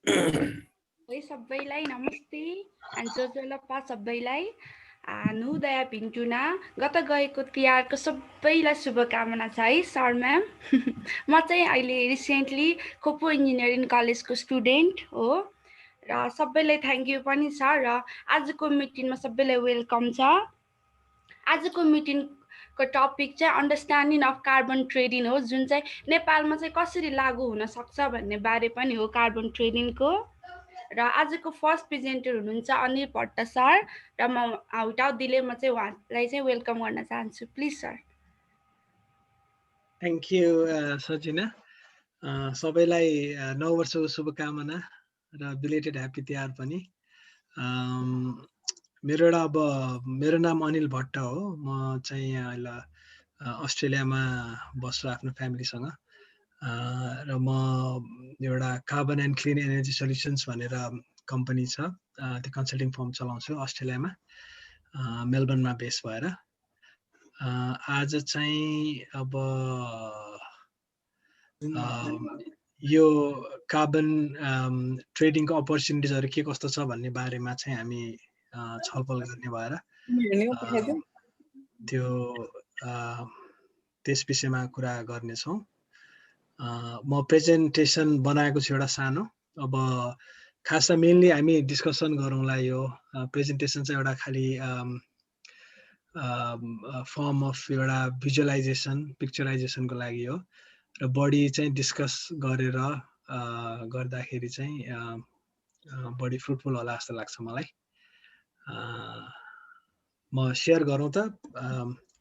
है सबैलाई नमस्ते अनि जोजोलप्पा सबैलाई नुदया पिन्टुना गत गएको तिहारको सबैलाई शुभकामना छ है सर म्याम। म चाहिँ अहिले रिसेन्टली खोपो इन्जिनियरिङ कलेजको स्टुडेन्ट हो र सबैलाई थ्याङ्क यू पनि छ र आजको मिटिङमा सबैलाई वेलकम छ। आजको मिटिङको टपिक चाहिँ अन्डरस्ट्यान्डिङ अफ कार्बन ट्रेडिङ हो, जुन चाहिँ नेपालमा चाहिँ कसरी लागू हुन सक्छ भन्ने बारे पनि हो कार्बन ट्रेडिङको। र आजको फर्स्ट प्रेजेन्टर हुनुहुन्छ अनिल भट्ट सर र म विदाउट डिले म चाहिँ उहाँलाई चाहिँ वेलकम गर्न चाहन्छु। Please sir. Thank you Sajina. सबैलाई नव वर्षको शुभकामना र बिलेटेड ह्याप्पी तिहार पनि। मेरो नाम अनिल भट्ट हो। म चाहिँ अहिले अस्ट्रेलियामा बस्छु आफ्नो फ्यामिलीसँग र म एउटा carbon and clean energy solutions भनेर कम्पनी छ, त्यो कन्सल्टिङ फर्म चलाउँछु अस्ट्रेलियामा, मेलबर्नमा बेस भएर। आज चाहिँ अब यो कार्बन ट्रेडिङको अपर्च्युनिटिजहरू के कस्तो छ भन्ने बारेमा चाहिँ हामी छलफल गर्ने भएर त्यस विषयमा कुरा गर्नेछौँ। म प्रेजेन्टेसन बनाएको छु एउटा सानो। अब खासमा मेनली हामी डिस्कसन गरौँला यो प्रेजेन्टेसन चाहिँ एउटा खालि फर्म अफ एउटा भिजुअलाइजेसन पिक्चराइजेसनको लागि हो र बढी चाहिँ डिस्कस गरेर गर्दाखेरि चाहिँ बढी फ्रुटफुल होला जस्तो लाग्छ मलाई। म सेयर गरौँ त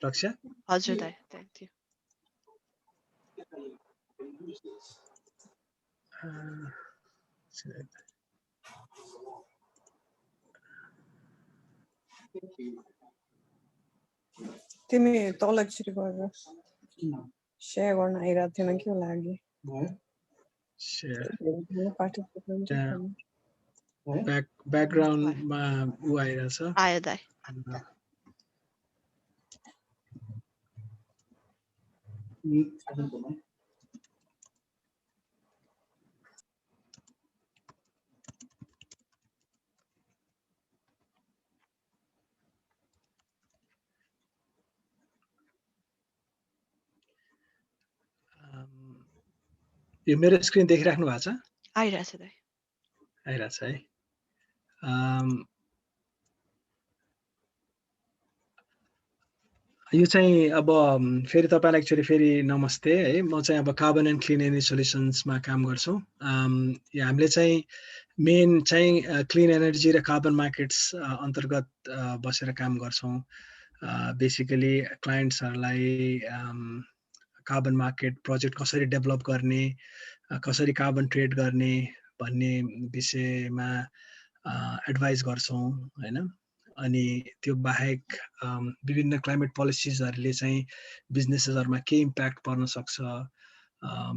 रक्षा? हजुर दाइ, थ्याङ्क यू। तिमी तल एकचोटि गरेर सेयर गर्न आइरहेको थिएन के लागि? ब्याकग्राउन्डमा ऊ आइरहेछ। आयो दाइ। यो मेरो स्क्रिन देखिराख्नु भएको छ? आइरहेछ दाइ। आइरहेछ है। यो चाहिँ अब फेरि तपाईँलाई एकचोटि फेरि नमस्ते है। म चाहिँ अब कार्बन एन्ड क्लिन एनर्जी सोल्युसन्समा काम गर्छु। हामीले चाहिँ मेन चाहिँ क्लिन एनर्जी र कार्बन मार्केट्स अन्तर्गत बसेर काम गर्छौँ। बेसिकली क्लाइन्ट्सहरूलाई कार्बन मार्केट प्रोजेक्ट कसरी डेभलप गर्ने, कसरी कार्बन ट्रेड गर्ने भन्ने विषयमा एडभाइस गर्छौँ हैन। अनि त्यो बाहेक विभिन्न क्लाइमेट पोलिसिजहरूले चाहिँ बिजनेसेसहरूमा के इम्प्याक्ट पर्न सक्छ,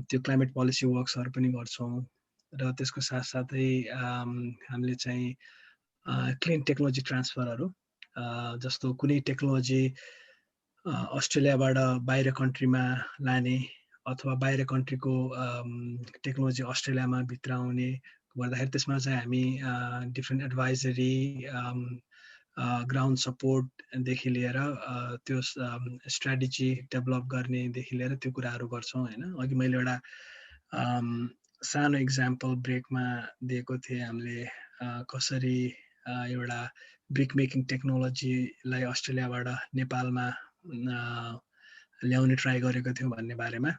त्यो क्लाइमेट पोलिसी वर्क्सहरू पनि गर्छौँ। र त्यसको साथसाथै हामीले चाहिँ क्लिन टेक्नोलोजी ट्रान्सफरहरू, जस्तो कुनै टेक्नोलोजी अस्ट्रेलियाबाट बाहिर कन्ट्रीमा लाने अथवा बाहिर कन्ट्रीको टेक्नोलोजी अस्ट्रेलियामा भित्राउने गर्दाखेरि त्यसमा चाहिँ हामी डिफ्रेन्ट एडभाइजरी, ग्राउन्ड सपोर्टदेखि लिएर त्यो स्ट्राटेजी डेभलप गर्नेदेखि लिएर त्यो कुराहरू गर्छौँ होइन। अघि मैले एउटा सानो इक्जाम्पल ब्रेकमा दिएको थिएँ, हामीले कसरी एउटा ब्रिक मेकिङ टेक्नोलोजीलाई अस्ट्रेलियाबाट नेपालमा ल्याउने ट्राई गरेको थियौँ भन्ने बारेमा।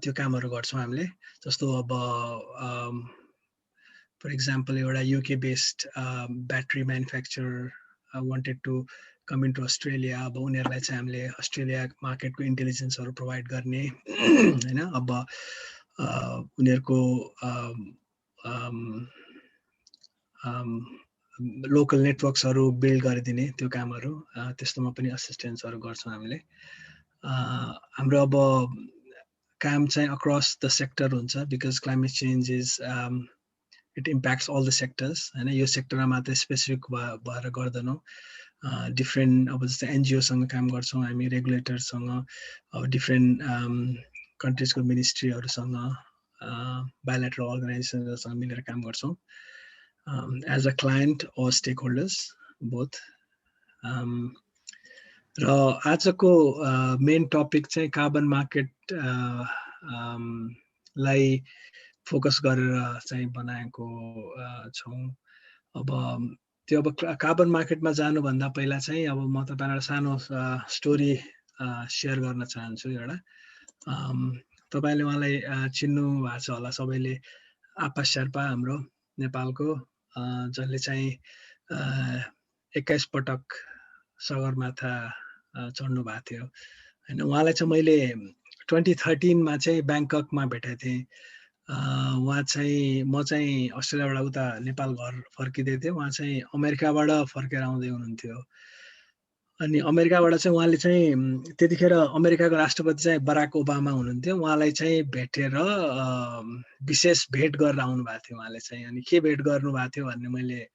त्यो कामहरू गर्छौँ हामीले। जस्तो अब फर इक्जाम्पल एउटा UK based battery manufacturer wanted to come into Australia. अब उनीहरूलाई चाहिँ हामीले अस्ट्रेलिया मार्केटको इन्टेलिजेन्सहरू प्रोभाइड गर्ने होइन। अब उनीहरूको लोकल नेटवर्क्सहरू बिल्ड गरिदिने त्यो कामहरू, त्यस्तोमा पनि असिस्टेन्सहरू गर्छौँ हामीले। हाम्रो अब काम चाहिँ अक्रस द सेक्टर हुन्छ, because climate change is it impacts all the sectors होइन। यो सेक्टरमा मात्रै स्पेसिफिक भएर गर्दैनौँ। डिफ्रेन्ट अब जस्तै एनजिओसँग काम गर्छौँ हामी, रेगुलेटरसँग, अब डिफ्रेन्ट कन्ट्रिजको मिनिस्ट्रीहरूसँग, बायोलेटरल अर्गनाइजेसनसँग मिलेर काम गर्छौँ as a client or stakeholders both. र आजको मेन टपिक चाहिँ कार्बन मार्केट लाई फोकस गरेर चाहिँ बनाएको छौँ। अब त्यो कार्बन मार्केटमा जानुभन्दा पहिला चाहिँ अब म तपाईँलाई सानो स्टोरी सेयर गर्न चाहन्छु। एउटा तपाईँले उहाँलाई चिन्नु भएको छ होला सबैले, आपा शेर्पा हाम्रो नेपालको, जसले चाहिँ 21 पटक सगरमाथा चढ्नु भएको थियो हैन। उहाँलाई चाहिँ मैले 2013 मा चाहिँ ब्याङ्ककमा भेटेको थिएँ। उहाँ चाहिँ म चाहिँ अस्ट्रेलियाबाट उता नेपाल घर फर्किँदै थिएँ, उहाँ चाहिँ अमेरिकाबाट फर्केर आउँदै हुनुहुन्थ्यो। अनि अमेरिकाबाट चाहिँ उहाँले चाहिँ त्यतिखेर अमेरिकाको राष्ट्रपति चाहिँ बराक ओबामा हुनुहुन्थ्यो। उहाँलाई चाहिँ भेटेर विशेष भेट गरेर आउनु भएको थियो उहाँले चाहिँ। अनि के भेट गर्नु भएको थियो भन्ने मैले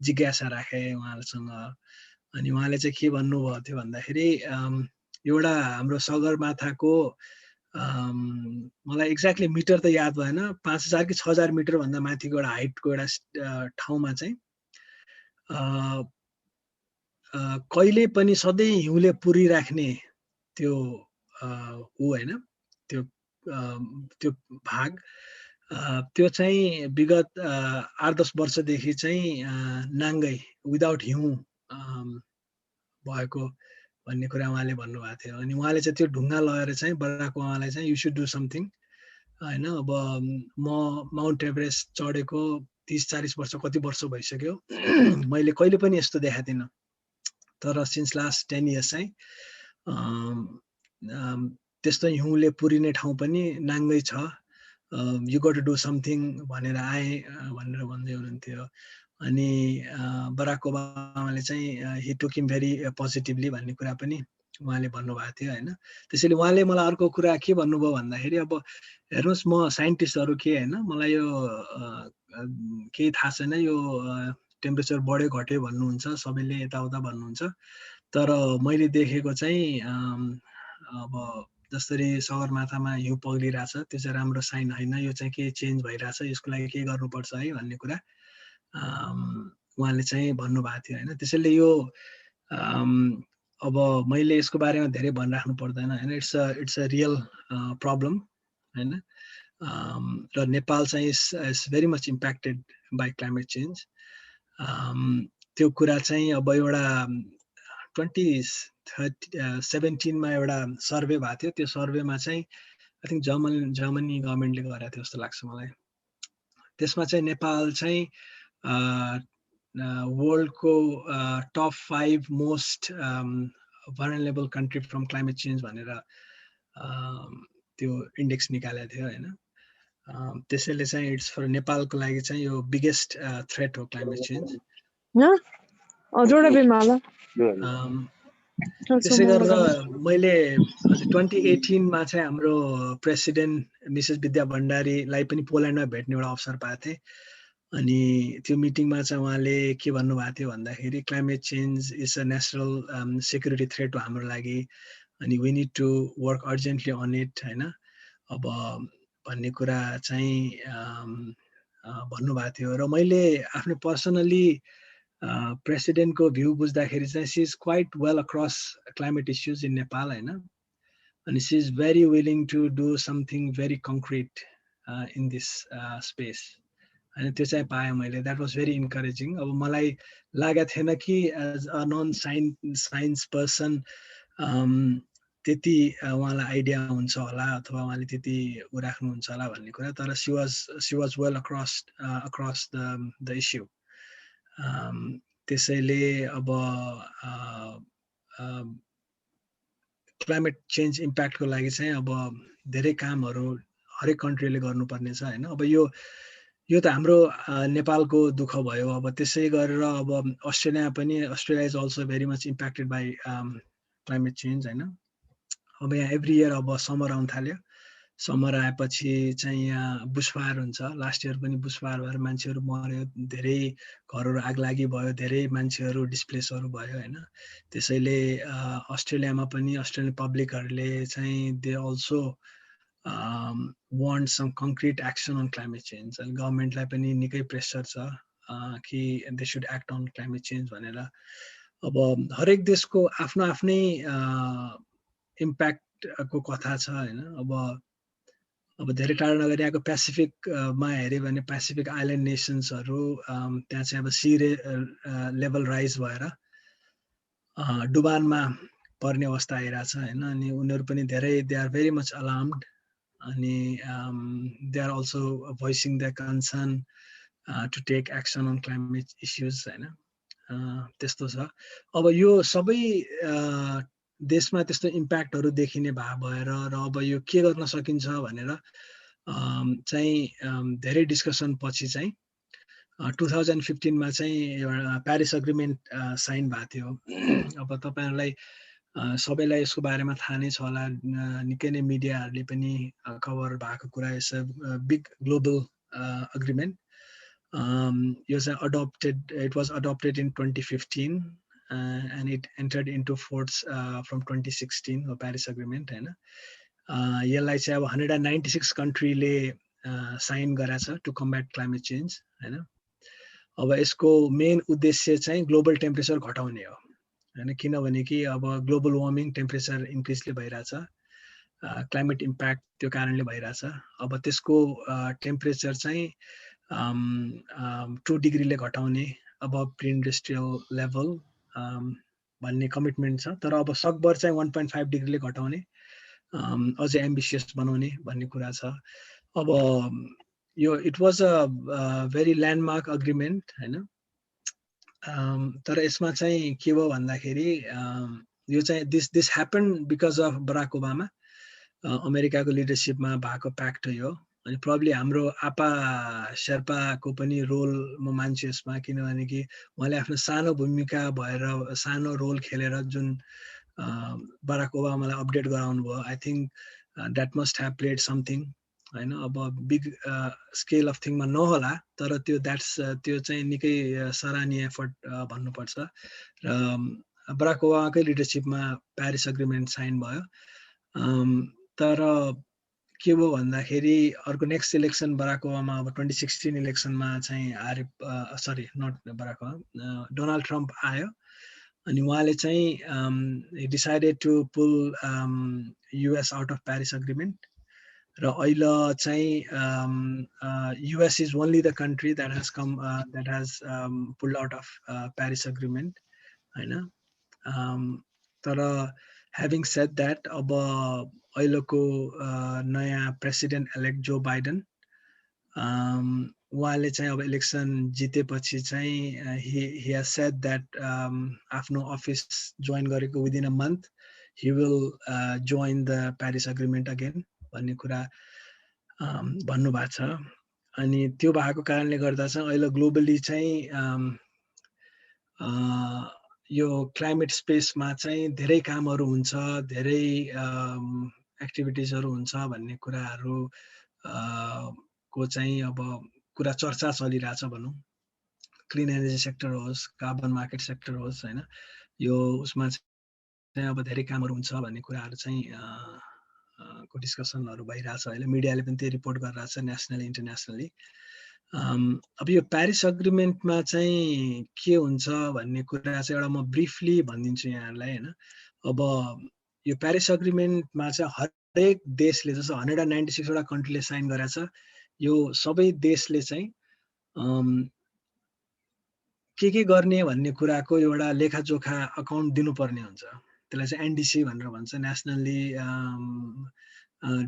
जिज्ञासा राखेँ उहाँसँग। अनि उहाँले चाहिँ के भन्नुभएको थियो भन्दाखेरि एउटा हाम्रो सगरमाथाको मलाई एक्ज्याक्टली मिटर त याद भएन, 5000 कि 6000 मिटर भन्दा माथिको एउटा हाइटको एउटा ठाउँमा चाहिँ कहिले पनि सधैँ हिउँले पुरिराख्ने त्यो होइन त्यो भाग त्यो चाहिँ विगत 8-10 वर्षदेखि चाहिँ नाङ्गै विदाउट हिउँ भएको भन्ने कुरा उहाँले भन्नुभएको थियो। अनि उहाँले चाहिँ त्यो ढुङ्गा लगेर चाहिँ बराक ओबामालाई चाहिँ यु सुड डु समथिङ होइन। अब म माउन्ट एभरेस्ट चढेको 30-40 वर्ष कति वर्ष भइसक्यो, मैले कहिले पनि यस्तो देखाएको थिइनँ। तर सिन्स लास्ट 10 इयर्स चाहिँ त्यस्तो हिउँले पुरिने ठाउँ पनि नाङ्गै छ, you got to do something भनेर आएँ भनेर भन्दै हुनुहुन्थ्यो। अनि बराक ओबामाले चाहिँ he took him very positively भन्ने कुरा पनि उहाँले भन्नुभएको थियो होइन। त्यसैले उहाँले मलाई अर्को कुरा के भन्नुभयो भन्दाखेरि, अब हेर्नुहोस् म साइन्टिस्टहरू के होइन, मलाई यो केही थाहा छैन, यो टेम्परेचर बढ्यो घट्यो भन्नुहुन्छ, सबैले यताउता भन्नुहुन्छ, तर मैले देखेको चाहिँ अब जसरी सगरमाथामा हिउँ पग्लिरहेछ त्यो चाहिँ राम्रो साइन होइन, यो चाहिँ के चेन्ज भइरहेछ, यसको लागि के गर्नुपर्छ है भन्ने कुरा उहाँले चाहिँ भन्नुभएको थियो होइन। त्यसैले यो अब मैले यसको बारेमा धेरै भनिराख्नु पर्दैन होइन, इट्स अ रियल प्रब्लम होइन। र नेपाल चाहिँ is very much impacted by climate change. त्यो कुरा चाहिँ अब एउटा 2017 मा एउटा सर्वे भएको थियो। त्यो सर्वेमा चाहिँ आई थिङ्क जर्मनी गभर्मेन्टले गरेको थियो जस्तो लाग्छ मलाई। त्यसमा चाहिँ नेपाल चाहिँ वर्ल्डको top 5 most vulnerable country from climate change भनेर त्यो इन्डेक्स निकालेको थियो होइन। त्यसैले चाहिँ इट्स फर नेपालको लागि चाहिँ यो बिगेस्ट थ्रेट हो क्लाइमेट चेन्ज। त्यसै गरेर मैले 2018 मा चाहिँ हाम्रो प्रेसिडेन्ट मिसेस विद्या भण्डारीलाई पनि पोल्यान्डमा भेट्ने एउटा अवसर पाएको थिएँ। अनि त्यो मिटिङमा चाहिँ उहाँले के भन्नुभएको थियो भन्दाखेरि, climate change is a national security threat हो हाम्रो लागि, अनि we need to work urgently on it होइन अब भन्ने कुरा चाहिँ भन्नुभएको थियो। र मैले आफ्नो पर्सनली प्रेसिडेन्टको भ्यू बुझ्दाखेरि चाहिँ she is quite well across climate issues in Nepal होइन। अनि she is very willing to do something very concrete in this space होइन। त्यो चाहिँ पाएँ मैले, द्याट वाज भेरी इन्करेजिङ। अब मलाई लागेको थिएन कि as a non science person त्यति उहाँलाई आइडिया हुन्छ होला अथवा उहाँले त्यति उ राख्नुहुन्छ होला भन्ने कुरा, तर she was well across the issue. त्यसैले अब क्लाइमेट चेन्ज इम्प्याक्टको लागि चाहिँ अब धेरै कामहरू हरेक कन्ट्रीले गर्नुपर्ने छ होइन। अब यो त हाम्रो नेपालको दुःख भयो। अब त्यसै गरेर अब Australia is also very much impacted by climate change होइन। अब यहाँ एभ्री इयर अब समर आउनु थाल्यो, समर आएपछि चाहिँ यहाँ बुसफायर हुन्छ। लास्ट इयर पनि बुसफायर भएर मान्छेहरू मर्यो, धेरै घरहरू आगलागी भयो, धेरै मान्छेहरू डिस्प्लेसहरू भयो होइन। त्यसैले अस्ट्रेलियामा पनि अस्ट्रेलियन पब्लिकहरूले चाहिँ they also want some concrete action on climate change. And government लाई पनि निकै प्रेसर छ कि they should act on climate change भनेर. अब हरेक देशको आफ्नो आफ्नै इम्प्याक्ट को कथा छ हैन. अब धेरै टाढा नगरी यहाँको पेसिफिकमा हेर्यो भने पेसिफिक आइल्यान्ड नेसन्सहरू त्यहाँ चाहिँ अब सी लेभल राइज भएर डुबानमा पर्ने अवस्था आइरहेछ हैन. अनि उनीहरू पनि धेरै they are very much alarmed अनि they are also voicing the concern to take action on climate issues हैन. त्यस्तो छ. अब यो सबै देशमा त्यस्तो इम्प्याक्टहरू देखिने भएर र अब यो के गर्न सकिन्छ भनेर चाहिँ धेरै डिस्कसन पछि चाहिँ 2015 मा चाहिँ एउटा प्यारिस एग्रिमेन्ट साइन भएको थियो. अब तपाईहरुलाई सबैलाई यसको बारेमा थाहा नै छ होला. निकै नै मिडियाहरुले पनि कभर भएको कुरा यस बिग ग्लोबल एग्रिमेन्ट. यो चाहिँ it was adopted in 2015 and it entered into force from 2016 the Paris Agreement हैन. यसलाई चाहिँ अब 196 कन्ट्रीले साइन गरेछ टु कम्ब्याट क्लाइमेट चेन्ज हैन. अब यसको मेन उद्देश्य चाहिँ ग्लोबल टेम्परेचर घटाउने हो हैन. किनभने कि अब ग्लोबल वार्मिङ टेम्परेचर इन्क्रिजले भइराछ, क्लाइमेट इम्प्याक्ट त्यो कारणले भइराछ. अब त्यसको टेम्परेचर चाहिँ 2 डिग्रीले घटाउने अब प्री इन्डस्ट्रियल लेभल भन्ने कमिटमेन्ट छ. तर अब सकभर चाहिँ 1.5 डिग्रीले घटाउने अझै एम्बिसियस बनाउने भन्ने कुरा छ. अब यो it was a very landmark agreement हैन. तर यसमा चाहिँ के भयो भन्दाखेरि यो चाहिँ this happen because of Barack Obama अमेरिकाको लिडरशिपमा भएको प्याक्ट हो. अनि प्रोबब्ली हाम्रो आपा शेर्पाको पनि रोल म मान्छु यसमा. किनभने कि उहाँले आफ्नो सानो भूमिका भएर सानो रोल खेलेर जुन बराक ओबामालाई अपडेट गराउनु भयो. I think that must have played something हैन. अब बिग स्केल अफ थिङमा नहोला तर त्यो त्यो चाहिँ निकै सराहनीय एफर्ट भन्नुपर्छ. र बराक ओबामाकै लिडरशिपमा प्यारिस एग्रिमेन्ट साइन भयो. तर के भयो भन्दाखेरि अर्को नेक्स्ट इलेक्सन बराक ओबामा अब 2016 इलेक्सनमा चाहिँ हारे. Sorry not Barack Obama, Donald Trump आयो. अनि उहाँले चाहिँ decided to pull US out of Paris agreement. र अहिले चाहिँ US is only the country that has pulled out of Paris Agreement हैन. तर having said that अब अहिलेको नयाँ प्रेसिडेन्ट इलेक्ट जो बाइडेन उहाँले चाहिँ अब इलेक्सन जितेपछि चाहिँ he has said that आफ्नो अफिस जोइन गरेको within a month he will join the Paris Agreement again भन्ने कुरा भन्नुभएको छ. अनि त्यो भएको कारणले गर्दा चाहिँ अहिले ग्लोबली चाहिँ यो क्लाइमेट स्पेसमा चाहिँ धेरै कामहरू हुन्छ, धेरै एक्टिभिटिजहरू हुन्छ भन्ने कुराहरू को चाहिँ अब कुरा चर्चा चलिरहेछ भनौँ. क्लिन एनर्जी सेक्टर होस्, कार्बन मार्केट सेक्टर होस् हैन. यो उसमा चाहिँ अब धेरै कामहरू हुन्छ भन्ने कुराहरू चाहिँ को डिस्कसनहरू भइरहेछ. अहिले मिडियाले पनि त्यही रिपोर्ट गरिरहेछ नेसनली इन्टरनेसनली. अब यो प्यारिस एग्रिमेन्टमा चाहिँ के हुन्छ भन्ने कुरा चाहिँ एउटा म ब्रिफली भनिदिन्छु यहाँहरूलाई हैन. अब यो प्यारिस एग्रिमेन्टमा चाहिँ हरेक देशले जस्तो 196 वटा कन्ट्रीले साइन गरेछ. यो सबै देशले चाहिँ के गर्ने भन्ने कुराको एउटा लेखाजोखा अकाउन्ट दिनुपर्ने हुन्छ. त्यसलाई चाहिँ एनडिसी भनेर भन्छ, नेसनली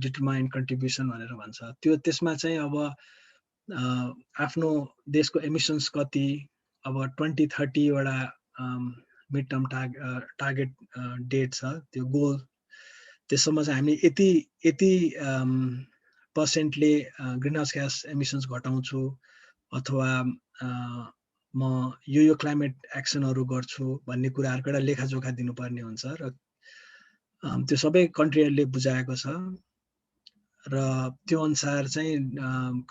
डिटरमाइन्ड कन्ट्रिब्युसन भनेर भन्छ. त्यो त्यसमा चाहिँ अब आफ्नो देशको एमिसन्स कति, अब 2030 वटा मिड टर्म टार्गेट डेट छ, त्यो गोल त्यसम्म चाहिँ हामी यति पर्सेन्टले ग्रिनहाउस ग्यास एमिसन्स घटाउँछु अथवा म यो क्लाइमेट एक्सनहरू गर्छु भन्ने कुराहरूको एउटा लेखाजोखा दिनुपर्ने हुन्छ. र त्यो सबै कन्ट्रीहरूले बुझाएको छ र त्यो अनुसार चाहिँ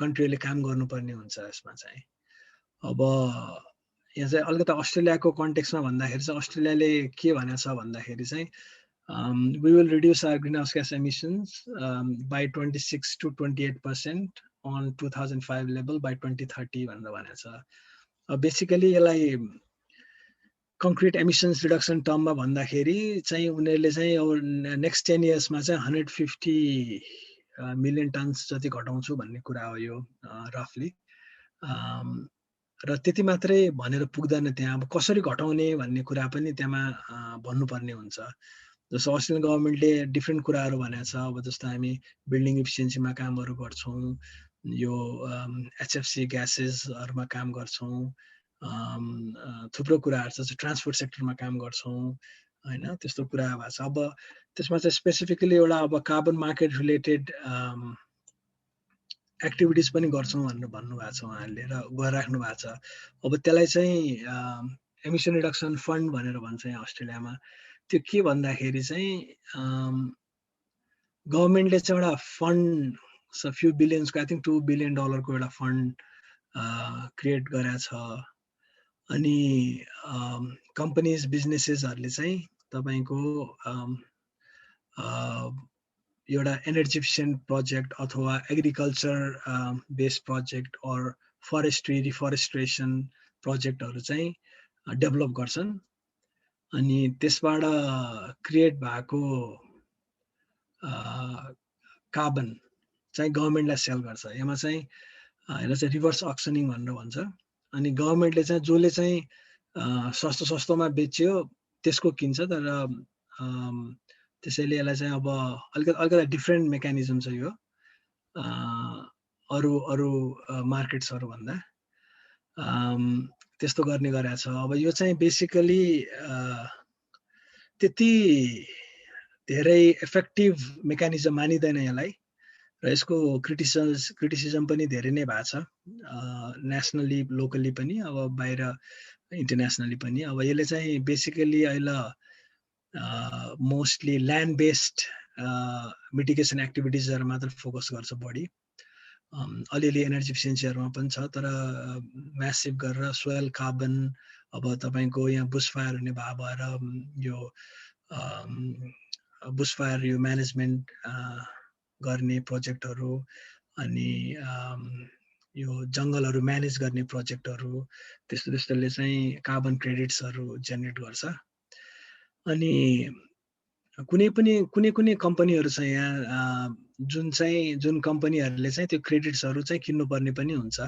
कन्ट्रीहरूले काम गर्नुपर्ने हुन्छ यसमा चाहिँ. अब यहाँ चाहिँ अलिकति अस्ट्रेलियाको कन्टेक्स्टमा भन्दाखेरि चाहिँ अस्ट्रेलियाले के भनेको छ भन्दाखेरि चाहिँ We will reduce our greenhouse gas emissions by 26 to 28% on 2005 level by 2030 भनेर भनेको छ। बेसिकली यसलाई कङ्क्रिट एमिसन्स रिडक्सन टर्ममा भन्दाखेरि चाहिँ उनीहरूले चाहिँ अब नेक्स्ट 10 इयर्समा चाहिँ 150 मिलियन टन्स जति घटाउँछु भन्ने कुरा हो यो रफली। र त्यति मात्रै भनेर पुग्दैन, त्यहाँ अब कसरी घटाउने भन्ने कुरा पनि त्यहाँ भन्नुपर्ने हुन्छ। जस्तो अस्ट्रेलियन गभर्मेन्टले डिफ्रेन्ट कुराहरू भनेको छ। अब जस्तो हामी बिल्डिङ इफिसियन्सीमा कामहरू गर्छौँ, यो HFC ग्यासेसहरूमा काम गर्छौँ, थुप्रो कुराहरू छ, ट्रान्सपोर्ट सेक्टरमा काम गर्छौँ होइन, त्यस्तो कुरा भएको छ। अब त्यसमा चाहिँ स्पेसिफिकली एउटा अब कार्बन मार्केट रिलेटेड एक्टिभिटिज पनि गर्छौँ भनेर भन्नुभएको छ उहाँहरूले र गरिराख्नु भएको छ। अब त्यसलाई चाहिँ एमिसन रिडक्सन फन्ड भनेर भन्छ यहाँ अस्ट्रेलियामा। त्यो के भन्दाखेरि चाहिँ गभर्मेन्टले चाहिँ एउटा फन्ड फ्यु बिलियन्सको, आई थिङ्क $2 बिलियन को एउटा फन्ड क्रिएट गरेको छ। अनि कम्पनीज बिजनेसेसहरूले चाहिँ तपाईँको एउटा एनर्जी इफिसियन्ट प्रोजेक्ट अथवा agriculture based project or forestry reforestation प्रोजेक्टहरू चाहिँ डेभलप गर्छन्। अनि त्यसबाट क्रिएट भएको कार्बन चाहिँ गभर्मेन्टलाई सेल गर्छ। यसमा चाहिँ यसलाई चाहिँ रिभर्स अक्सनिङ भनेर भन्छ। अनि गभर्मेन्टले चाहिँ जसले चाहिँ सस्तोमा बेच्यो त्यसको किन्छ। तर त्यसैले यसलाई चाहिँ अब अलिकति डिफ्रेन्ट मेकानिजम छ यो अरू मार्केट्सहरू भन्दा। त्यस्तो गर्ने गरेको छ। अब यो चाहिँ बेसिकली त्यति धेरै इफेक्टिभ मेकानिजम मानिँदैन यसलाई, र यसको क्रिटिसिजम पनि धेरै नै भएको छ, नेसनली लोकली पनि, अब बाहिर इन्टरनेसनली पनि। अब यसले चाहिँ बेसिकली अहिले मोस्टली ल्यान्ड बेस्ड मिटिगेसन एक्टिभिटिजहरू मात्र फोकस गर्छ बढी। अलिअलि एनर्जी इफिसियन्सीहरूमा पनि छ, तर म्यासिभ गरेर सोयल कार्बन, अब तपाईँको यहाँ बुसफायर हुने भएर यो बुसफायर यो म्यानेजमेन्ट गर्ने प्रोजेक्टहरू, अनि यो जङ्गलहरू म्यानेज गर्ने प्रोजेक्टहरू, त्यस्तोले चाहिँ कार्बन क्रेडिट्सहरू जेनेरेट गर्छ। अनि कुनै कम्पनीहरू छ यहाँ जुन कम्पनीहरूले चाहिँ त्यो क्रेडिट्सहरू चाहिँ किन्नुपर्ने पनि हुन्छ।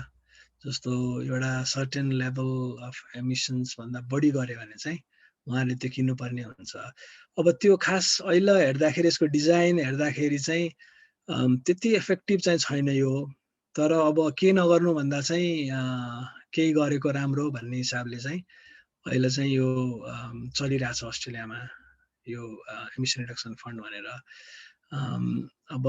जस्तो एउटा सर्टेन लेभल अफ एमिसन्स भन्दा बढी गऱ्यो भने चाहिँ उहाँहरूले त्यो किन्नुपर्ने हुन्छ। अब त्यो खास अहिले हेर्दाखेरि यसको डिजाइन हेर्दाखेरि चाहिँ त्यति इफेक्टिभ चाहिँ छैन यो। तर अब के नगर्नु भन्दा चाहिँ केही गरेको राम्रो भन्ने हिसाबले चाहिँ अहिले चाहिँ यो चलिरहेछ अस्ट्रेलियामा यो एमिसन रिडक्सन फन्ड भनेर। अब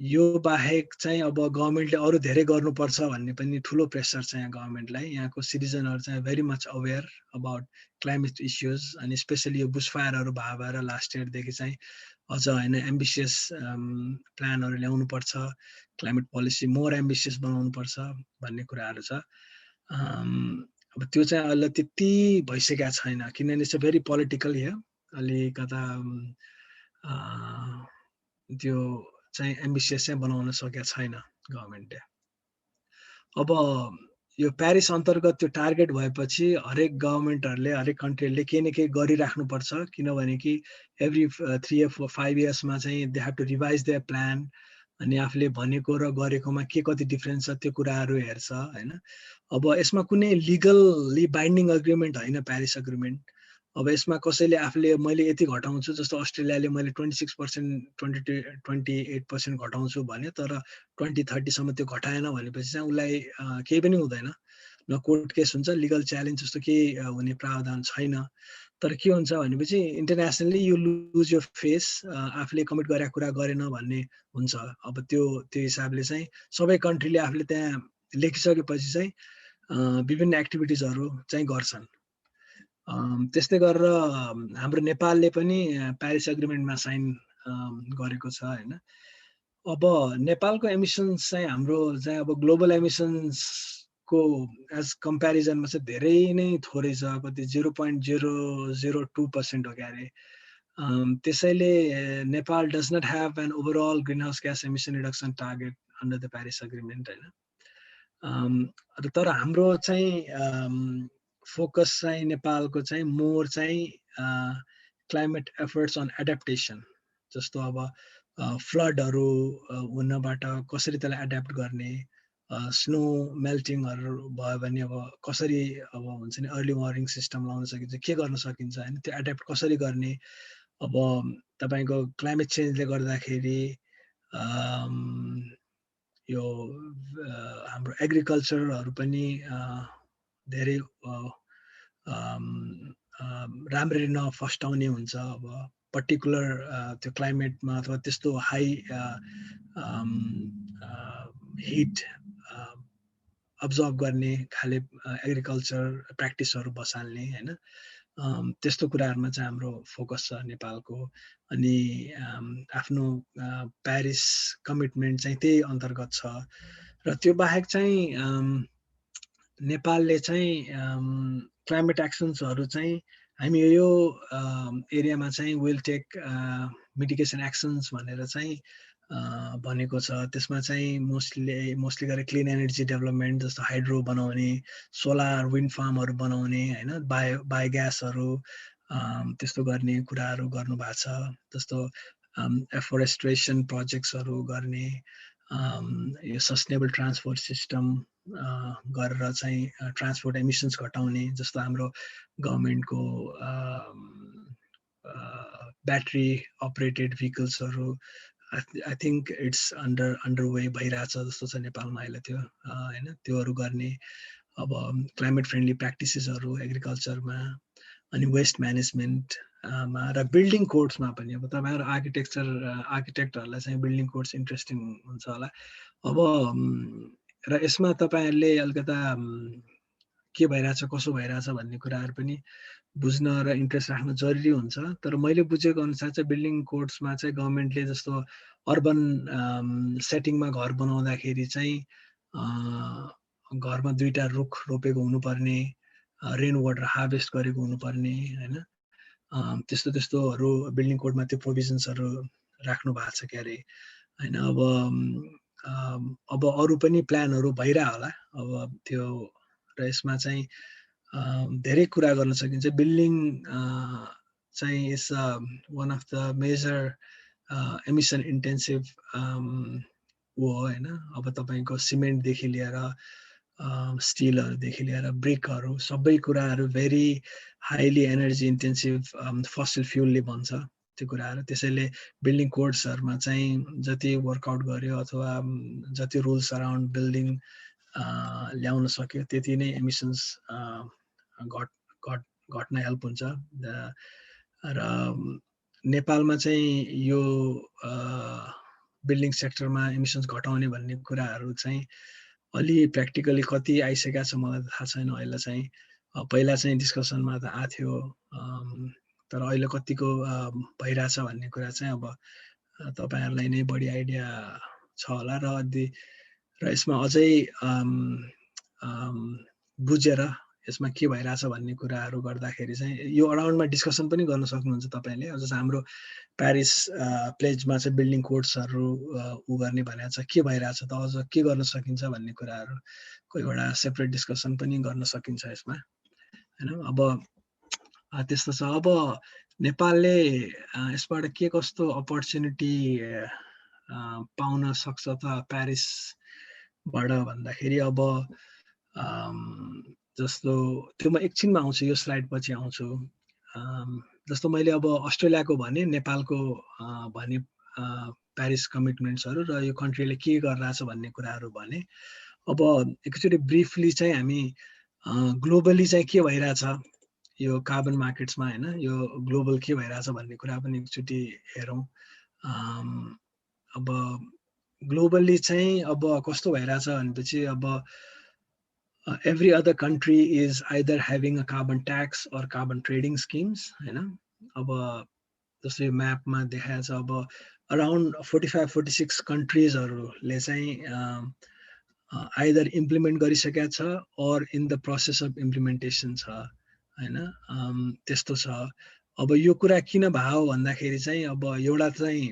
यो बाहेक चाहिँ अब गभर्मेन्टले अरू धेरै गर्नुपर्छ भन्ने पनि ठुलो प्रेसर छ यहाँ गभर्मेन्टलाई। यहाँको सिटिजनहरू चाहिँ very much aware about climate issues, अनि स्पेसली यो बुसफायरहरू भएर लास्ट इयरदेखि चाहिँ अझ होइन एम्बिसियस प्लानहरू ल्याउनुपर्छ, क्लाइमेट पोलिसी मोर एम्बिसियस बनाउनुपर्छ भन्ने कुराहरू छ। अब त्यो चाहिँ अहिले त्यति भइसकेको छैन, किनभने चाहिँ भेरी पोलिटिकल हियर। अलिकता त्यो चाहिँ एम्बिसियस चाहिँ बनाउन सकेको छैन गभर्मेन्टले। अब यो प्यारिस अन्तर्गत त्यो टार्गेट भएपछि हरेक गभर्मेन्टहरूले, हरेक कन्ट्रीहरूले केही न केही गरिराख्नुपर्छ, किनभने कि एभ्री 3 or 5 इयर्समा चाहिँ they have to revise their plan. अनि आफूले भनेको र गरेकोमा के कति डिफ्रेन्स छ त्यो कुराहरू हेर्छ होइन। अब यसमा कुनै लिगली बाइन्डिङ एग्रिमेन्ट होइन प्यारिस एग्रिमेन्ट। अब यसमा कसैले आफूले मैले यति घटाउँछु, जस्तो अस्ट्रेलियाले मैले 26% 28% घटाउँछु भने, तर 2030 सम्म त्यो घटाएन भनेपछि चाहिँ उसलाई केही पनि हुँदैन, न कोर्ट केस हुन्छ, लिगल च्यालेन्ज जस्तो केही हुने प्रावधान छैन। तर के हुन्छ भनेपछि internationally you lose your face, आफूले कमिट गरेको कुरा गरेन भन्ने हुन्छ। अब त्यो हिसाबले चाहिँ सबै कन्ट्रीले आफूले त्यहाँ लेखिसकेपछि चाहिँ विभिन्न एक्टिभिटिजहरू चाहिँ गर्छन्। त्यस्तै गरेर हाम्रो नेपालले पनि प्यारिस एग्रिमेन्टमा साइन गरेको छ होइन। अब नेपालको एमिसन्स चाहिँ हाम्रो चाहिँ अब ग्लोबल एमिसन्सको एज कम्पेरिजनमा चाहिँ धेरै नै थोरै छ, कति 0.002% हो क्या अरे। त्यसैले Nepal does not have an overall greenhouse gas emission reduction target under the Paris agreement होइन। तर हाम्रो चाहिँ फोकस चाहिँ नेपालको चाहिँ मोर चाहिँ क्लाइमेट एफर्ट्स अन एडाप्टेसन, जस्तो अब फ्लडहरू हुनबाट कसरी त्यसलाई एड्याप्ट गर्ने, स्नो मेल्टिङहरू भयो भने अब कसरी अब हुन्छ नि अर्ली वार्निङ सिस्टम लाउन सकिन्छ, के गर्न सकिन्छ होइन, त्यो एड्याप्ट कसरी गर्ने। अब तपाईँको क्लाइमेट चेन्जले गर्दाखेरि यो हाम्रो एग्रिकल्चरहरू पनि धेरै राम्ररी नफस्टाउने हुन्छ। अब पर्टिकुलर त्यो क्लाइमेटमा अथवा त्यस्तो हाई हिट अब्जर्भ गर्ने खाले एग्रिकल्चर प्र्याक्टिसहरू बसाल्ने होइन, त्यस्तो कुराहरूमा चाहिँ हाम्रो फोकस छ नेपालको। अनि आफ्नो प्यारिस कमिटमेन्ट चाहिँ त्यही अन्तर्गत छ। र त्यो बाहेक चाहिँ नेपालले चाहिँ क्लाइमेट एक्सन्सहरू चाहिँ हामी यो एरियामा चाहिँ विल टेक मिटिगेसन एक्सन्स भनेर चाहिँ भनेको छ। त्यसमा चाहिँ मोस्टली गरेर क्लिन एनर्जी डेभलपमेन्ट, जस्तो हाइड्रो बनाउने, सोलर विन्ड फार्महरू बनाउने होइन, बायोग्यासहरू त्यस्तो गर्ने कुराहरू गर्नु भएको छ। जस्तो एफोरेस्ट्रेसन प्रोजेक्ट्सहरू गर्ने, यो सस्टेनेबल ट्रान्सपोर्ट सिस्टम गरेर चाहिँ ट्रान्सपोर्ट एमिसन्स घटाउने, जस्तो हाम्रो गभर्मेन्टको ब्याट्री अपरेटेड भेहिकल्सहरू I think it's under way भइरहेछ जस्तो छ नेपालमा अहिले त्यो होइन, त्योहरू गर्ने। अब क्लाइमेट फ्रेन्डली प्र्याक्टिसेसहरू एग्रिकल्चरमा, अनि वेस्ट म्यानेजमेन्टमा र बिल्डिङ कोड्समा पनि। अब तपाईँहरू आर्किटेक्टहरूलाई चाहिँ बिल्डिङ कोड्स इन्ट्रेस्टिङ हुन्छ होला। अब र यसमा तपाईँहरूले अलिकता के भइरहेछ कसो भइरहेछ भन्ने कुराहरू पनि बुझ्न र इन्ट्रेस्ट राख्न जरुरी हुन्छ। तर मैले बुझेको अनुसार चाहिँ बिल्डिङ कोड्समा चाहिँ गभर्मेन्टले जस्तो अर्बन सेटिङमा घर बनाउँदाखेरि चाहिँ घरमा 2टा रुख रोपेको हुनुपर्ने, रेन वाटर हार्भेस्ट गरेको हुनुपर्ने होइन, त्यस्तोहरू बिल्डिङ कोडमा त्यो प्रोभिजन्सहरू राख्नु भएको छ क्यारे होइन। अब अरू पनि प्लानहरू भइरह होला अब त्यो, र यसमा चाहिँ धेरै कुरा गर्न सकिन्छ। बिल्डिङ चाहिँ is one of the major emission intensive हो होइन। अब तपाईँको सिमेन्टदेखि लिएर स्टिलहरूदेखि लिएर ब्रिकहरू सबै कुराहरू भेरी हाइली एनर्जी इन्टेन्सिभ फसिल फ्युलले बन्छ त्यो कुराहरू। त्यसैले बिल्डिङ कोड्सहरूमा चाहिँ जति वर्कआउट गर्यो अथवा जति रुल्स अराउन्ड बिल्डिङ ल्याउन सक्यो त्यति नै एमिसन्स घट्न हेल्प हुन्छ। र नेपालमा चाहिँ यो बिल्डिङ सेक्टरमा एमिसन्स घटाउने भन्ने कुराहरू चाहिँ अलि प्र्याक्टिकली कति आइसकेको छ मलाई थाहा छैन अहिले चाहिँ। पहिला चाहिँ डिस्कसनमा त आएको थियो, तर अहिले कतिको भइरहेछ भन्ने कुरा चाहिँ अब तपाईँहरूलाई नै बढी आइडिया छ होला। र यसमा अझै बुझेर यसमा के भइरहेछ भन्ने कुराहरू गर्दाखेरि चाहिँ यो अराउन्डमा डिस्कसन पनि गर्न सक्नुहुन्छ तपाईँले। जस्तो हाम्रो प्यारिस प्लेजमा चाहिँ बिल्डिङ कोड्सहरू गर्ने भनेको छ, के भइरहेछ त, अझ के गर्न सकिन्छ भन्ने कुराहरू कोही एउटा सेपरेट डिस्कसन पनि गर्न सकिन्छ यसमा होइन। अब त्यस्तो छ। अब नेपालले यसबाट के कस्तो अपर्च्युनिटी पाउन सक्छ त प्यारिसबाट भन्दाखेरि, अब जस्तो त्यो म एकछिनमा आउँछु, यो स्लाइड पछि आउँछु। जस्तो मैले अब अस्ट्रेलियाको भने, नेपालको भने प्यारिस कमिटमेन्ट्सहरू र यो कन्ट्रीले के गरिरहेछ भन्ने कुराहरू भने। अब एकचोटि ब्रिफली चाहिँ हामी ग्लोबली चाहिँ के भइरहेछ यो कार्बन मार्केट्समा होइन, यो ग्लोबल के भइरहेछ भन्ने कुरा पनि एकचोटि हेरौँ। अब ग्लोबली चाहिँ अब कस्तो भइरहेछ भनेपछि, अब every other country is either having a carbon tax or carbon trading schemes हैन। अब जस्तो यो म्यापमा देखाएको छ, अब अराउन्ड 45-46 कन्ट्रिजहरूले चाहिँ आइदर इम्प्लिमेन्ट गरिसकेका छ और in the process of implementation छ हैन, त्यस्तो छ। अब यो कुरा किन भयो भन्दाखेरि चाहिँ अब एउटा चाहिँ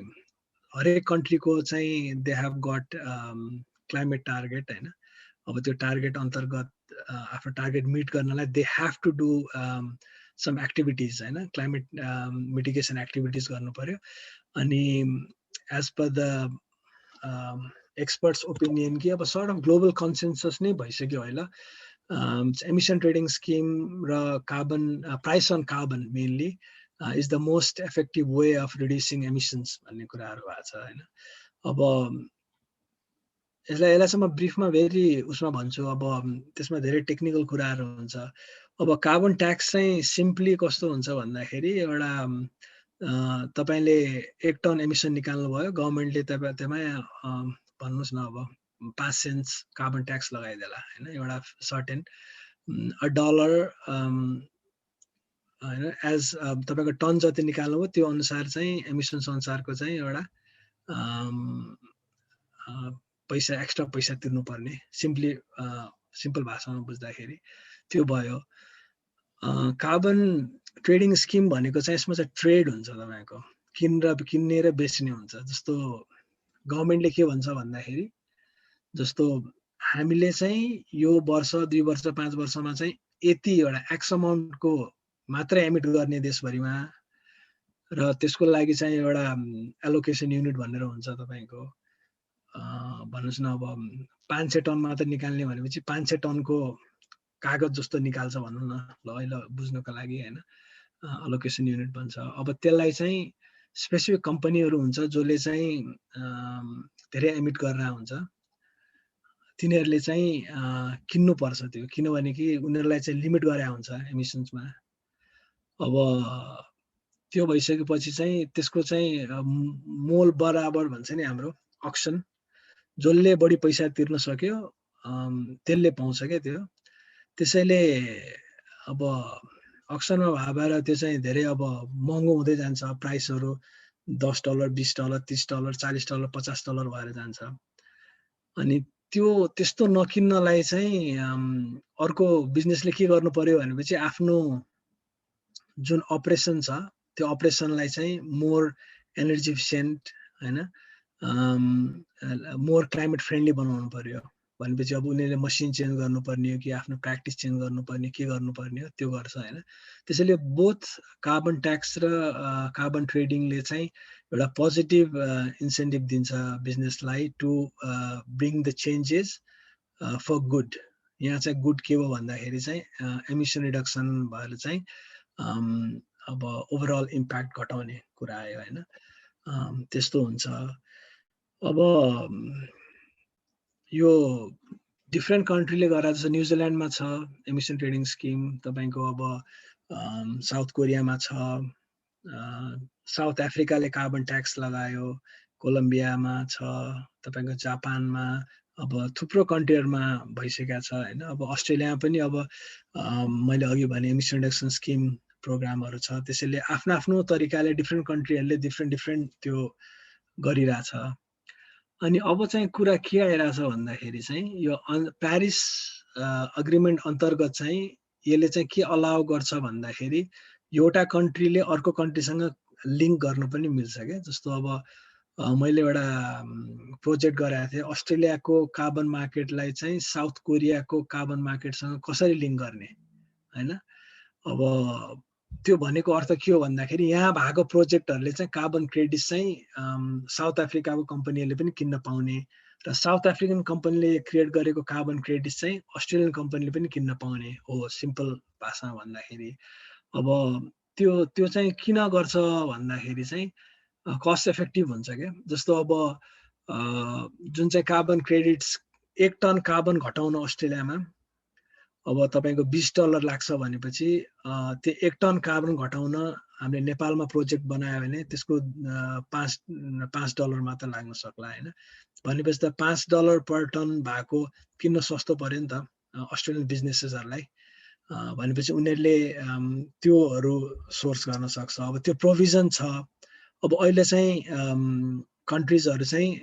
हरेक कन्ट्रीको चाहिँ they have got climate target हैन। अब त्यो टार्गेट अन्तर्गत आफ्नो टार्गेट मिट गर्नलाई they have to do some activities हैन, क्लाइमेट मिटिगेसन एक्टिभिटिज गर्नु पर्यो। अनि as per the experts opinion कि अब सर्ट अफ ग्लोबल कन्सेन्सस नै भइसक्यो होला। एमिसन ट्रेडिङ स्किम र carbon price on carbon mainly is the most effective way of reducing emissions भन्ने कुराहरू भएको छ हैन। अब यसलाई चाहिँ म ब्रिफमा भेरी उसमा भन्छु, अब त्यसमा धेरै टेक्निकल कुराहरू हुन्छ। अब कार्बन ट्याक्स चाहिँ सिम्पली कस्तो हुन्छ भन्दाखेरि एउटा तपाईले 1 टन एमिसन निकाल्नु भयो, गभर्नमेन्टले त्यसमा भन्नुस् न अब 5 सेन्ट्स कार्बन ट्याक्स लगाइदेला हैन, एउटा सर्टेन $1 हैन एज तपाईको टन जति निकाल्नु भयो त्यो अनुसार चाहिँ एमिसन्स अनुसारको चाहिँ एउटा पैसा एक्स्ट्रा पैसा तिर्नु पर्ने, सिम्पल भाषामा बुझ्दाखेरि त्यो भयो। कार्बन ट्रेडिङ स्किम भनेको चाहिँ यसमा चाहिँ ट्रेड हुन्छ, तपाईको किन्ने र बेच्ने हुन्छ। जस्तो गभर्नमेन्टले के भन्छ भन्दाखेरि जस्तो हामीले चाहिँ यो वर्ष 2 वर्ष 5 वर्षमा चाहिँ यति एउटा एक्स अमाउन्टको मात्रै एमिट गर्ने देशभरिमा, र त्यसको लागि चाहिँ एउटा एलोकेसन युनिट भनेर हुन्छ तपाईको। भन्नुस् न अब 500 टन मात्र निकाल्ने भनेपछि 500 टनको कागज जस्तो निकाल्छ भन्नु न, ल बुझ्नको लागि हैन, एलोकेसन युनिट भन्छ। अब त्यसलाई चाहिँ स्पेसिफिक कम्पनीहरू हुन्छ जसले चाहिँ धेरै एमिट गरेर हुन्छ, तिनीहरूले चाहिँ किन्नु पर्छ त्यो, किनभने कि उनीहरूलाई चाहिँ लिमिट गरे हुन्छ एमिसन्समा। अब त्यो भइसकेपछि चाहिँ त्यसको चाहिँ मोल बराबर भन्छ नि हाम्रो अक्सन, जसले बढी पैसा तिर्न सक्यो त्यसले पाउँछ क्या त्यो। त्यसैले अब अक्सनमा भएर त्यो चाहिँ धेरै अब महँगो हुँदै जान्छ, प्राइसहरू $10 $20 $30 $40 $50 भएर जान्छ। अनि त्यस्तो नकिन्नलाई चाहिँ अर्को बिजनेसले के गर्नु पर्यो भनेपछि आफ्नो जुन अपरेसन छ त्यो अपरेसनलाई चाहिँ मोर एनर्जी इफिसिएन्ट हैन, मोर क्लाइमेट फ्रेन्डली बनाउनु पर्यो भनेपछि अब उनीहरूले मसिन चेन्ज गर्नुपर्ने हो कि आफ्नो प्र्याक्टिस चेन्ज गर्नुपर्ने, के गर्नुपर्ने हो त्यो गर्छ हैन। त्यसैले बोथ कार्बन ट्याक्स र कार्बन ट्रेडिङले चाहिँ एउटा पोजिटिभ इन्सेन्टिभ दिन्छ बिजनेसलाई to bring the changes for good. यहाँ चाहिँ गुड के हो भन्दाखेरि चाहिँ एमिसन रिडक्सन भएर चाहिँ अब ओभरअल इम्प्याक्ट घटाउने कुरा आयो हैन, त्यस्तो हुन्छ। अब यो डिफ्रेन्ट कन्ट्रीले गरा, जस्तो न्युजिल्यान्डमा छ एमिसन ट्रेडिङ स्किम, तपाईको अब साउथ कोरियामा छ, साउथ अफ्रिकाले कार्बन ट्याक्स लगायो, कोलम्बियामा छ, तपाईको जापानमा, अब थुप्रो कन्ट्रीहरुमा भइसकेको छ हैन। अब अस्ट्रेलियामा पनि अब मैले अघि भने एमिसन रिडक्सन स्किम प्रोग्रामहरु छ। त्यसैले आफ्नो आफ्नो तरिकाले डिफ्रेन्ट कन्ट्रीहरुले डिफ्रेन्ट त्यो गरिरहेछ। अनि अब चाहिँ कुरा के आइरहेछ भन्दाखेरि चाहिँ यो प्यारिस अग्रिमेन्ट अन्तर्गत चाहिँ यसले चाहिँ के अलाउ गर्छ भन्दाखेरि एउटा कन्ट्रीले अर्को कन्ट्रीसँग लिङ्क गर्न पनि मिल्छ क्या। जस्तो अब मैले एउटा प्रोजेक्ट गरेको थिएँ, अस्ट्रेलियाको कार्बन मार्केटलाई चाहिँ साउथ कोरियाको कार्बन मार्केटसँग कसरी लिङ्क गर्ने हैन। अब त्यो भनेको अर्थ के हो भन्दाखेरि यहाँ भएको प्रोजेक्टहरूले चाहिँ कार्बन क्रेडिट चाहिँ साउथ अफ्रिकाको कम्पनीहरूले पनि किन्न पाउने र साउथ अफ्रिकन कम्पनीले क्रिएट गरेको कार्बन क्रेडिट चाहिँ अस्ट्रेलियन कम्पनीले पनि किन्न पाउने हो, सिम्पल भाषामा भन्दाखेरि। अब त्यो चाहिँ किन गर्छ भन्दाखेरि चाहिँ कस्ट इफेक्टिभ हुन्छ क्या। जस्तो अब जुन चाहिँ कार्बन क्रेडिट्स 1 टन कार्बन घटाउन अस्ट्रेलियामा अब तपाईको $20 लाग्छ भनेपछि त्यो 1 टन कार्बन घटाउन हामीले नेपालमा प्रोजेक्ट बनायो भने त्यसको $5 मात्र लाग्न सक्ला हैन। भनेपछि त $5 पर टन भएको किन्न सस्तो पर्यो नि त अस्ट्रेलियन बिजनेसेसहरुलाई। भनेपछि उनीहरूले त्योहरु सोर्स गर्न सक्छ। अब त्यो प्रोभिजन छ। अब अहिले चाहिँ कन्ट्रीजहरु चाहिँ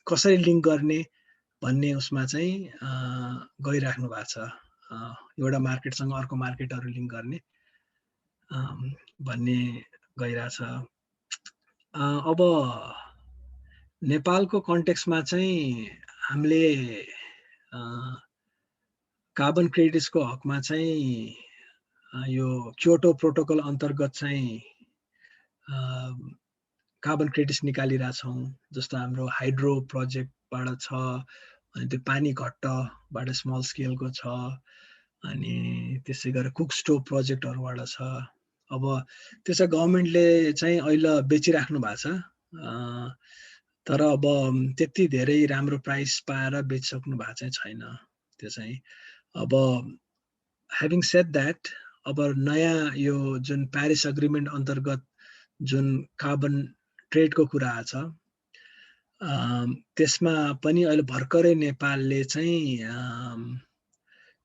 कसरी लिङ्क गर्ने भन्ने उसमा चाहिँ गइराख्नु भएको छ। एउटा मार्केटसँग अर्को मार्केटहरु लिङ्क गर्ने। भन्ने गइरहेछ। अब नेपालको कन्टेक्स्टमा चाहिँ हामीले कार्बन क्रेडिट्सको हकमा चाहिँ यो क्योटो प्रोटोकल अन्तर्गत चाहिँ कार्बन क्रेडिट्स निकालिरहेछौँ। जस्तो हाम्रो हाइड्रो प्रोजेक्टबाट छ, अनि त्यो पानी घट्टबाट स्मल स्केलको छ, अनि त्यसै गरेर कुक स्टोभ प्रोजेक्टहरूबाट छ। अब त्यो चाहिँ गभर्मेन्टले चाहिँ अहिले बेचिराख्नु भएको छ, तर अब त्यति धेरै राम्रो प्राइस पाएर बेचिसक्नु भएको चाहिँ छैन त्यो चाहिँ। अब ह्याभिङ सेड द्याट, अब नयाँ यो जुन प्यारिस एग्रिमेन्ट अन्तर्गत जुन कार्बन ट्रेडको कुरा छ, त्यसमा पनि अहिले भर्खरै नेपालले चाहिँ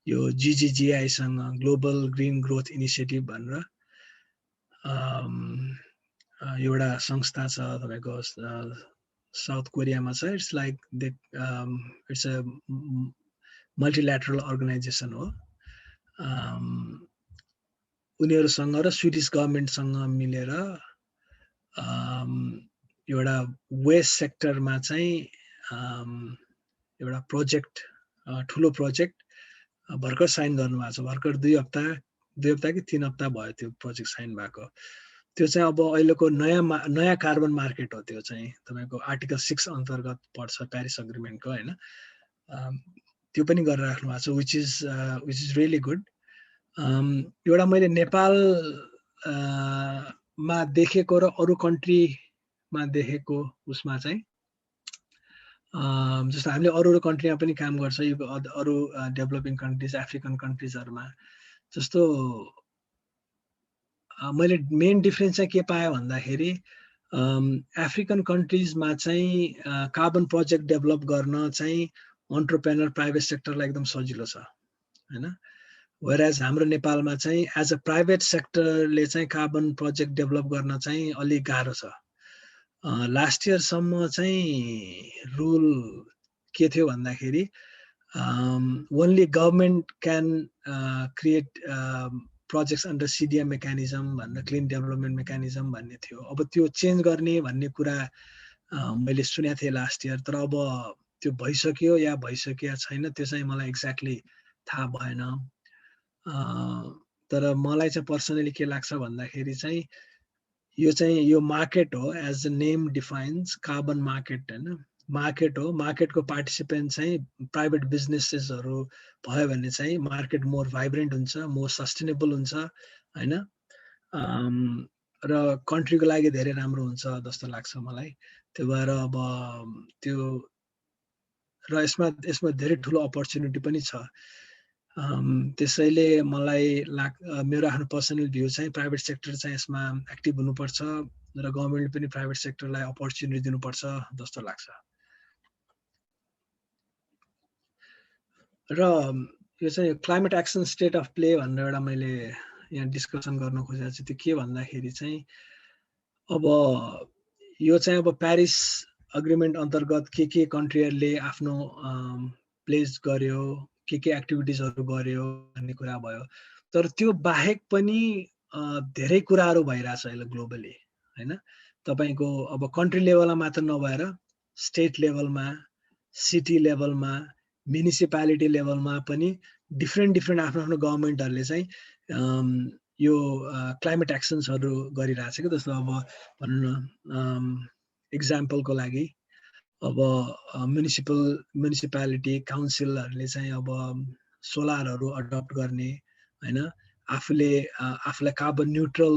यो GGGI-सँग ग्लोबल ग्रिन ग्रोथ इनिसिएटिभ भनेर एउटा संस्था छ तपाईँको साउथ कोरियामा छ। It's like it's a multilateral organisation हो। उनीहरूसँग र स्विडिस गभर्मेन्टसँग मिलेर एउटा वेस्ट सेक्टरमा चाहिँ एउटा प्रोजेक्ट, ठुलो प्रोजेक्ट भर्खर साइन गर्नुभएको छ। भर्खर 2 हप्ता कि 3 हप्ता भयो त्यो प्रोजेक्ट साइन भएको। त्यो चाहिँ अब अहिलेको नयाँ कार्बन मार्केट हो। त्यो चाहिँ तपाईँको आर्टिकल 6 अन्तर्गत पर्छ प्यारिस एग्रिमेन्टको, होइन? त्यो पनि गरेर राख्नु भएको छ, विच इज रियली गुड। एउटा मैले नेपालमा देखेको र अरू कन्ट्रीमा देखेको उसमा चाहिँ जस्तो हामीले अरू कन्ट्रीमा पनि काम गर्छ, यो अरू डेभलपिङ कन्ट्रिज, अफ्रिकन कन्ट्रिजहरूमा। जस्तो मैले मेन डिफ्रेन्स चाहिँ के पाएँ भन्दाखेरि अफ्रिकन कन्ट्रिजमा चाहिँ कार्बन प्रोजेक्ट डेभलप गर्न चाहिँ अन्टरप्रेनर प्राइभेट सेक्टरलाई एकदम सजिलो छ, होइन? वेयरएज हाम्रो नेपालमा चाहिँ एज अ प्राइभेट सेक्टरले चाहिँ कार्बन प्रोजेक्ट डेभलप गर्न चाहिँ अलिक गाह्रो छ। लास्ट इयरसम्म चाहिँ रुल के थियो भन्दाखेरि only government can create projects under CDM mechanism भनेर, क्लिन डेभलपमेन्ट मेकानिजम भन्ने थियो। अब त्यो चेन्ज गर्ने भन्ने कुरा मैले सुनेको थिएँ लास्ट इयर, तर अब त्यो भइसक्यो या भइसकेको छैन त्यो चाहिँ मलाई एक्ज्याक्टली थाहा भएन। तर मलाई चाहिँ पर्सनली के लाग्छ भन्दाखेरि चाहिँ यो मार्केट हो, as the name defines, carbon market, होइन? मार्केट हो। मार्केटको पार्टिसिपेन्ट चाहिँ प्राइभेट बिजनेसेसहरू भयो भने चाहिँ मार्केट मोर भाइब्रेन्ट हुन्छ, मोर सस्टेनेबल हुन्छ, होइन? र कन्ट्रीको लागि धेरै राम्रो हुन्छ जस्तो लाग्छ मलाई। त्यो भएर अब त्यो र यसमा धेरै ठुलो अपर्च्युनिटी पनि छ। त्यसैले मलाई मेरो आफ्नो पर्सनल भ्यू चाहिँ प्राइभेट सेक्टर चाहिँ यसमा एक्टिभ हुनुपर्छ र गभर्मेन्टले पनि प्राइभेट सेक्टरलाई अपर्च्युनिटी दिनुपर्छ जस्तो लाग्छ। र यो चाहिँ climate action state of play भनेर एउटा मैले यहाँ डिस्कसन गर्न खोजेको छु। त्यो के भन्दाखेरि चाहिँ अब यो चाहिँ अब प्यारिस एग्रिमेन्ट अन्तर्गत के कन्ट्रीहरूले आफ्नो प्लेस गर्यो, के एक्टिभिटिजहरू गर्यो भन्ने कुरा भयो। तर त्यो बाहेक पनि धेरै कुराहरू भइरहेछ अहिले ग्लोबली, होइन? तपाईँको अब कन्ट्री लेभलमा मात्र नभएर स्टेट लेभलमा, सिटी लेभलमा, म्युनिसिपालिटी लेभलमा पनि डिफ्रेन्ट आफ्नो गभर्मेन्टहरूले चाहिँ यो क्लाइमेट एक्सन्सहरू गरिरहेछ कि। जस्तो अब भनौँ न, इक्जाम्पलको लागि अब म्युनिसिपालिटी काउन्सिलहरूले चाहिँ अब सोलरहरू अडप्ट गर्ने, होइन? आफूलाई कार्बन न्युट्रल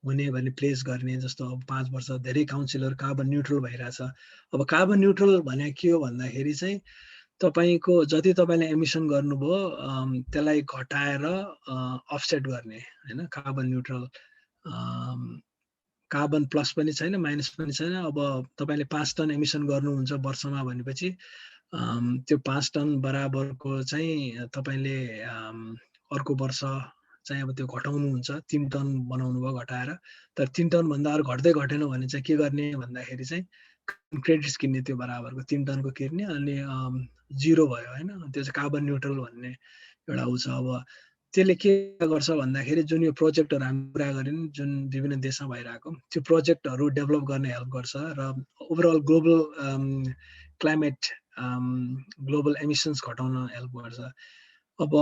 हुने भन्ने प्लेस गर्ने। जस्तो अब 5 वर्ष धेरै काउन्सिलहरू कार्बन न्युट्रल भइरहेछ। अब कार्बन न्युट्रल भने के हो भन्दाखेरि चाहिँ तपाईँको जति तपाईँले एमिसन गर्नुभयो त्यसलाई घटाएर अफसेट गर्ने, होइन? कार्बन न्युट्रल, कार्बन प्लस पनि छैन, माइनस पनि छैन। अब तपाईँले 5 टन एमिसन गर्नुहुन्छ वर्षमा भनेपछि त्यो 5 टन बराबरको चाहिँ तपाईँले अर्को वर्ष चाहिँ अब त्यो घटाउनुहुन्छ, 3 टन बनाउनु भयो घटाएर। तर 3 टन भन्दा अरू घट्दै घटेन भने चाहिँ के गर्ने भन्दाखेरि चाहिँ क्रेडिट्स किन्ने, त्यो बराबरको 3 टनको किन्ने, अनि 0 भयो, होइन? त्यो चाहिँ कार्बन न्युट्रल भन्ने एउटा ऊ छ। अब त्यसले के गर्छ भन्दाखेरि जुन यो प्रोजेक्टहरू हामी कुरा गऱ्यौँ जुन विभिन्न देशमा भइरहेको त्यो प्रोजेक्टहरू डेभलप गर्ने हेल्प गर्छ र ओभरअल ग्लोबल क्लाइमेट ग्लोबल एमिसन्स घटाउन हेल्प गर्छ। अब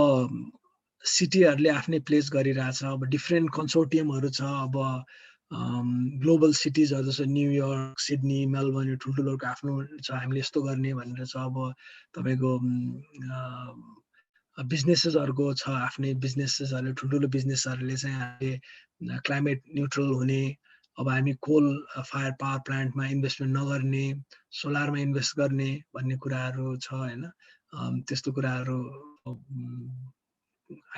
सिटीहरूले आफ्नै प्लेस गरिरहेछ, अब डिफ्रेन्ट कन्सोर्टियमहरू छ, अब ग्लोबल सिटिजहरू जस्तो न्युयोर्क, सिडनी, मेलबर्न यो ठुल्ठुलोको आफ्नो छ, हामीले यस्तो गर्ने भनेर छ। अब तपाईँको बिजनेसेसहरूको छ आफ्नै बिजनेसेसहरूले, ठुल्ठुलो बिजनेसहरूले चाहिँ हामीले क्लाइमेट न्युट्रल हुने, अब हामी कोल फायर पावर प्लान्टमा इन्भेस्टमेन्ट नगर्ने, सोलरमा इन्भेस्ट गर्ने भन्ने कुराहरू छ होइन। त्यस्तो कुराहरू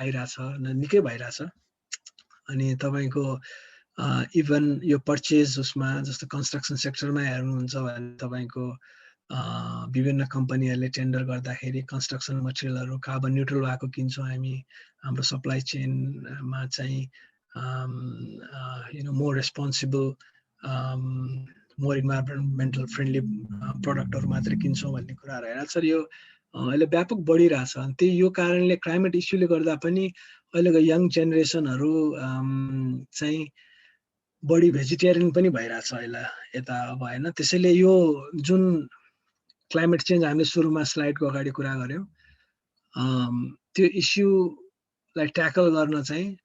आइरहेछ, निकै भइरहेछ। अनि तपाईँको इभन यो पर्चेज उसमा जस्तो कन्स्ट्रक्सन सेक्टरमा हेर्नुहुन्छ भने तपाईँको विभिन्न कम्पनीहरूले टेन्डर गर्दाखेरि कन्स्ट्रक्सन मटेरियलहरू कार्बन न्युट्रल भएको किन्छौँ हामी। हाम्रो सप्लाई चेनमा चाहिँ more responsible more environmental friendly प्रडक्टहरू मात्रै किन्छौँ भन्ने कुराहरू हेरेर सर यो अहिले व्यापक बढिरहेछ। त्यही यो कारणले क्लाइमेट इस्युले गर्दा पनि अहिलेको यङ जेनेरेसनहरू चाहिँ बढी भेजिटेरियन पनि भइरहेछ अहिले यता अब होइन। त्यसैले यो जुन क्लाइमेट चेन्ज हामीले सुरुमा स्लाइडको अगाडि कुरा गऱ्यौँ त्यो इस्युलाई ट्याकल गर्न चाहिँ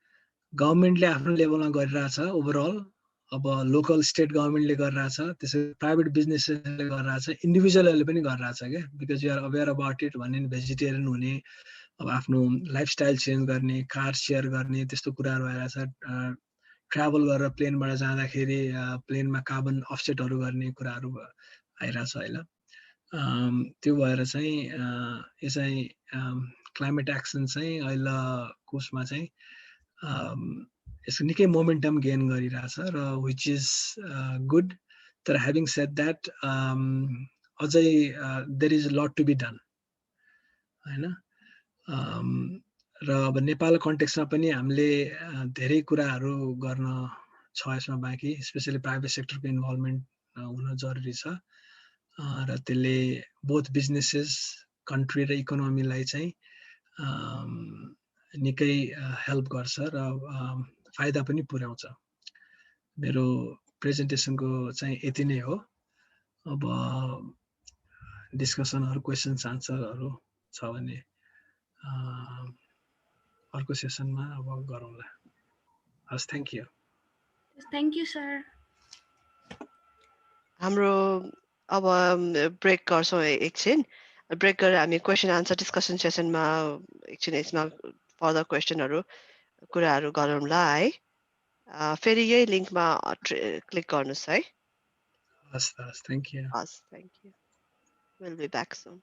गभर्मेन्टले आफ्नो लेभलमा गरिरहेछ ओभरअल, अब लोकल स्टेट गभर्मेन्टले गरिरहेछ, त्यसै प्राइभेट बिजनेसले गरिरहेछ, इन्डिभिजुअलहरूले पनि गरिरहेछ क्या। Because you are aware about it भन्ने भेजिटेरियन हुने, अब आफ्नो लाइफस्टाइल चेन्ज गर्ने, कार सेयर गर्ने, त्यस्तो कुराहरू आइरहेछ। ट्राभल गरेर प्लेनबाट जाँदाखेरि प्लेनमा कार्बन अफसेटहरू गर्ने कुराहरू आइरहेछ होइन। त्यो भएर चाहिँ यो चाहिँ क्लाइमेट एक्सन चाहिँ अहिले कोसमा चाहिँ यसको निकै मोमेन्टम गेन गरिरहेछ र विच इज गुड। तर ह्याभिङ सेड द्याट अझै there is lot to be done होइन। र अब नेपाल कन्टेक्समा पनि हामीले धेरै कुराहरू गर्न छ यसमा बाँकी, स्पेसली प्राइभेट सेक्टरको इन्भल्भमेन्ट हुन जरुरी छ र त्यसले बोथ बिजनेसेस, कन्ट्री र इकोनोमीलाई चाहिँ निकै हेल्प गर्छ र फाइदा पनि पुर्याउँछ। मेरो प्रेजेन्टेसनको चाहिँ यति नै हो। अब डिस्कसनहरू, क्वेसन्स आन्सरहरू छ भने अर्को सेसनमा अब गरौँला। हस्, thank you. Thank you sir. हाम्रो अब ब्रेक गर्छौँ एकछिन। ब्रेक गरेर हामी क्वेसन आन्सर डिस्कसन सेसनमा एकछिन यसमा फर्दर क्वेसनहरू कुराहरू गरौँला है। फेरि यही लिङ्कमा क्लिक गर्नुहोस् है। हस्, थ्याङ्क यू। हस्, thank you. We'll be back soon.